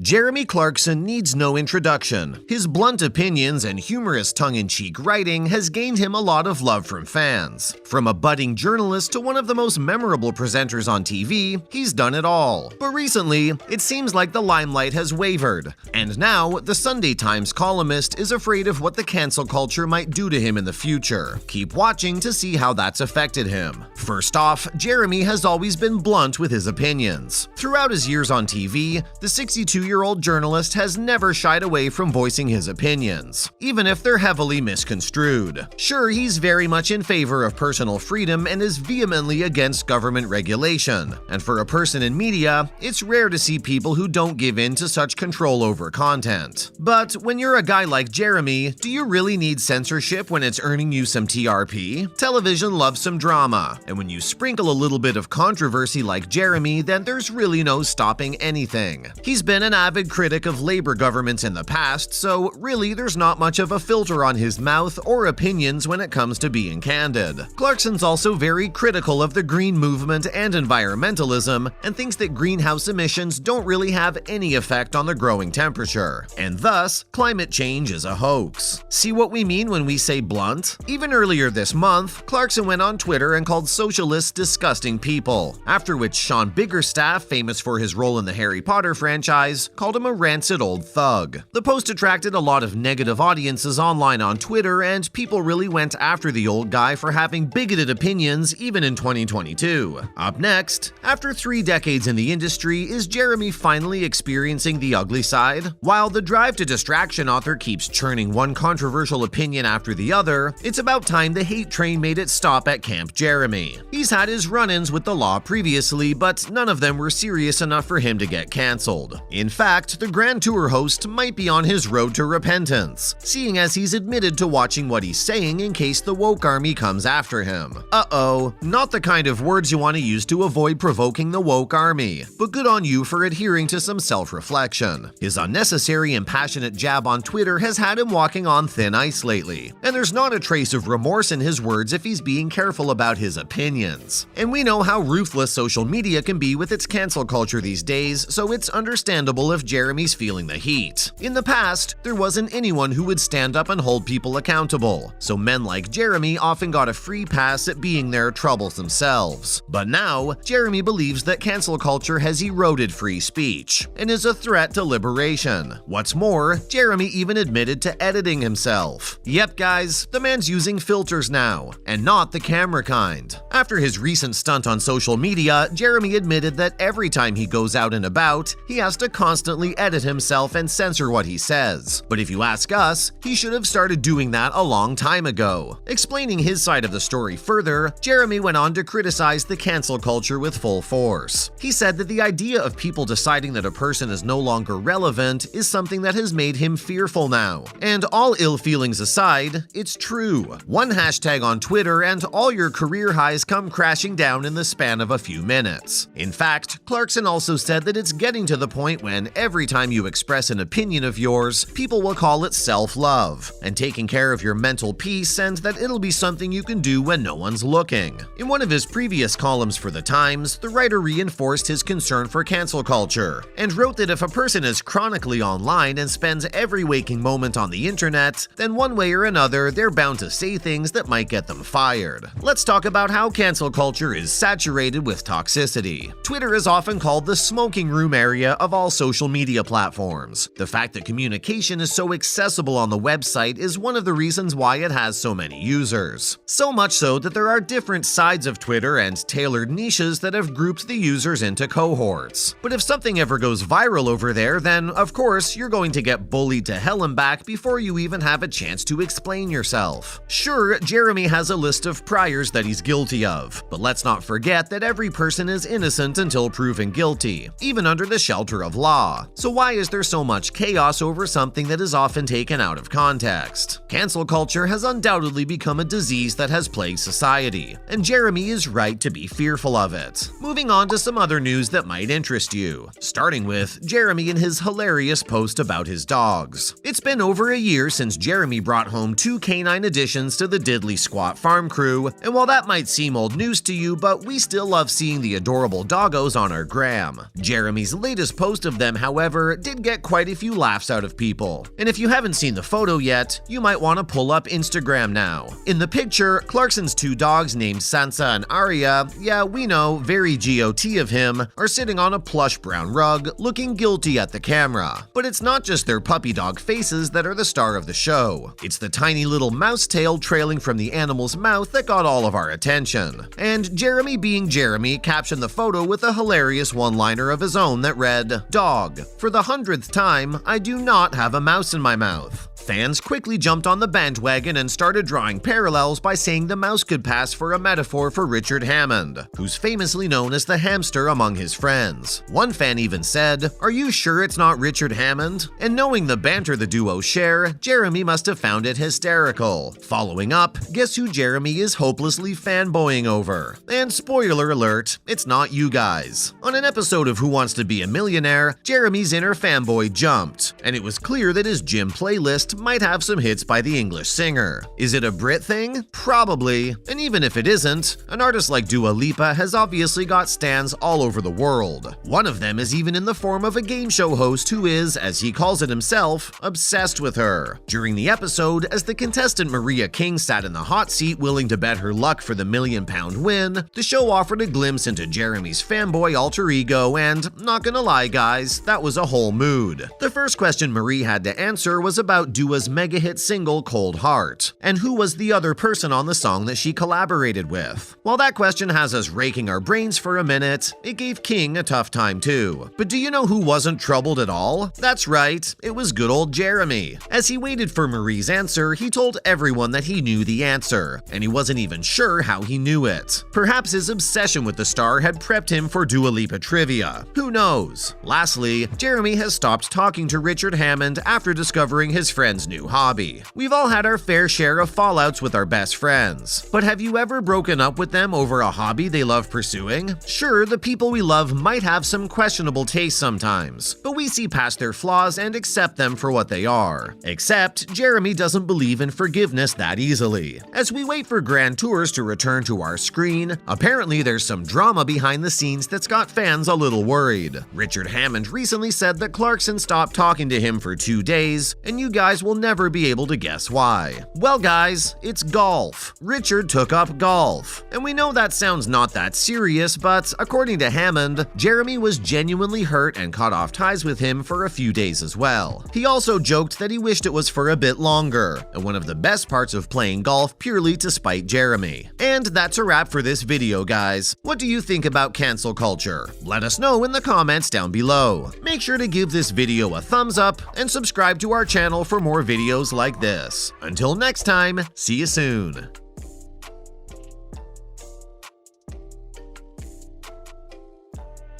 Jeremy Clarkson needs no introduction. His blunt opinions and humorous tongue-in-cheek writing has gained him a lot of love from fans. From a budding journalist to one of the most memorable presenters on TV, he's done it all. But recently, it seems like the limelight has wavered. And now, the Sunday Times columnist is afraid of what the cancel culture might do to him in the future. Keep watching to see how that's affected him. First off, Jeremy has always been blunt with his opinions. Throughout his years on TV, the 62-year-old journalist has never shied away from voicing his opinions, even if they're heavily misconstrued. Sure, he's very much in favor of personal freedom and is vehemently against government regulation. And for a person in media, it's rare to see people who don't give in to such control over content. But when you're a guy like Jeremy, do you really need censorship when it's earning you some TRP? Television loves some drama, and when you sprinkle a little bit of controversy like Jeremy, then there's really no stopping anything. He's been an avid critic of labor governments in the past, so really there's not much of a filter on his mouth or opinions when it comes to being candid. Clarkson's also very critical of the green movement and environmentalism, and thinks that greenhouse emissions don't really have any effect on the growing temperature, and thus, climate change is a hoax. See what we mean when we say blunt? Even earlier this month, Clarkson went on Twitter and called socialists disgusting people, after which Sean Biggerstaff, famous for his role in the Harry Potter franchise, called him a rancid old thug. The post attracted a lot of negative audiences online on Twitter, and people really went after the old guy for having bigoted opinions even in 2022. Up next, after 3 decades in the industry, is Jeremy finally experiencing the ugly side? While the Drive to Distraction author keeps churning one controversial opinion after the other, it's about time the hate train made its stop at Camp Jeremy. He's had his run-ins with the law previously, but none of them were serious enough for him to get cancelled. In fact, the Grand Tour host might be on his road to repentance, seeing as he's admitted to watching what he's saying in case the woke army comes after him. Uh-oh, not the kind of words you want to use to avoid provoking the woke army, but good on you for adhering to some self-reflection. His unnecessary and passionate jab on Twitter has had him walking on thin ice lately, and there's not a trace of remorse in his words if he's being careful about his opinions. And we know how ruthless social media can be with its cancel culture these days, so it's understandable if Jeremy's feeling the heat. In the past, there wasn't anyone who would stand up and hold people accountable, so men like Jeremy often got a free pass at being their troublesome selves. But now, Jeremy believes that cancel culture has eroded free speech and is a threat to liberation. What's more, Jeremy even admitted to editing himself. Yep guys, the man's using filters now, and not the camera kind. After his recent stunt on social media, Jeremy admitted that every time he goes out and about, he has to constantly edit himself and censor what he says. But if you ask us, he should have started doing that a long time ago. Explaining his side of the story further, Jeremy went on to criticize the cancel culture with full force. He said that the idea of people deciding that a person is no longer relevant is something that has made him fearful now. And all ill feelings aside, it's true. One hashtag on Twitter and all your career highs come crashing down in the span of a few minutes. In fact, Clarkson also said that it's getting to the point when every time you express an opinion of yours, people will call it self-love and taking care of your mental peace, and that it'll be something you can do when no one's looking. In one of his previous columns for The Times, the writer reinforced his concern for cancel culture and wrote that if a person is chronically online and spends every waking moment on the internet, then one way or another they're bound to say things that might get them fired. Let's talk about how cancel culture is saturated with toxicity. Twitter is often called the smoking room area of all social media platforms. The fact that communication is so accessible on the website is one of the reasons why it has so many users. So much so that there are different sides of Twitter and tailored niches that have grouped the users into cohorts. But if something ever goes viral over there, then of course you're going to get bullied to hell and back before you even have a chance to explain yourself. Sure, Jeremy has a list of priors that he's guilty of, but let's not forget that every person is innocent until proven guilty, even under the shelter of law. So why is there so much chaos over something that is often taken out of context? Cancel culture has undoubtedly become a disease that has plagued society, and Jeremy is right to be fearful of it. Moving on to some other news that might interest you, starting with Jeremy and his hilarious post about his dogs. It's been over a year since Jeremy brought home 2 canine additions to the Diddley Squat farm crew, and while that might seem old news to you, but we still love seeing the adorable doggos on our gram. Jeremy's latest post of them them, however, did get quite a few laughs out of people. And if you haven't seen the photo yet, you might want to pull up Instagram now. In the picture, Clarkson's two dogs named Sansa and Arya, yeah, we know, very GOT of him, are sitting on a plush brown rug, looking guilty at the camera. But it's not just their puppy dog faces that are the star of the show. It's the tiny little mouse tail trailing from the animal's mouth that got all of our attention. And Jeremy being Jeremy captioned the photo with a hilarious one-liner of his own that read, "Dog, for the 100th time, I do not have a mouse in my mouth." Fans quickly jumped on the bandwagon and started drawing parallels by saying the mouse could pass for a metaphor for Richard Hammond, who's famously known as the hamster among his friends. One fan even said, "Are you sure it's not Richard Hammond?" And knowing the banter the duo share, Jeremy must have found it hysterical. Following up, guess who Jeremy is hopelessly fanboying over? And spoiler alert, it's not you guys. On an episode of Who Wants to Be a Millionaire, Jeremy's inner fanboy jumped, and it was clear that his gym playlist might have some hits by the English singer. Is it a Brit thing? Probably. And even if it isn't, an artist like Dua Lipa has obviously got stans all over the world. One of them is even in the form of a game show host who is, as he calls it himself, obsessed with her. During the episode, as the contestant Maria King sat in the hot seat willing to bet her luck for the £1 million win, the show offered a glimpse into Jeremy's fanboy alter ego, and not gonna lie guys, that was a whole mood. The first question Marie had to answer was about Dua's mega hit single Cold Heart, and who was the other person on the song that she collaborated with. While that question has us raking our brains for a minute, it gave King a tough time too. But do you know who wasn't troubled at all? That's right, it was good old Jeremy. As he waited for Marie's answer, he told everyone that he knew the answer, and he wasn't even sure how he knew it. Perhaps his obsession with the star had prepped him for Dua Lipa trivia. Who knows? Lastly, Jeremy has stopped talking to Richard Hammond after discovering his friend's new hobby. We've all had our fair share of fallouts with our best friends, but have you ever broken up with them over a hobby they love pursuing? Sure, the people we love might have some questionable taste sometimes, but we see past their flaws and accept them for what they are. Except, Jeremy doesn't believe in forgiveness that easily. As we wait for Grand Tours to return to our screen, apparently there's some drama behind the scenes that's got fans a little worried. Richard Hammond recently said that Clarkson stopped talking to him for 2 days, and you guys will never be able to guess why. Well guys, it's golf. Richard took up golf. And we know that sounds not that serious, but according to Hammond, Jeremy was genuinely hurt and cut off ties with him for a few days as well. He also joked that he wished it was for a bit longer, and one of the best parts of playing golf purely to spite Jeremy. And that's a wrap for this video guys. What do you think about cancel culture? Let us know in the comments down below. Make sure to give this video a thumbs up and subscribe to our channel for more videos like this. Until next time, see you soon.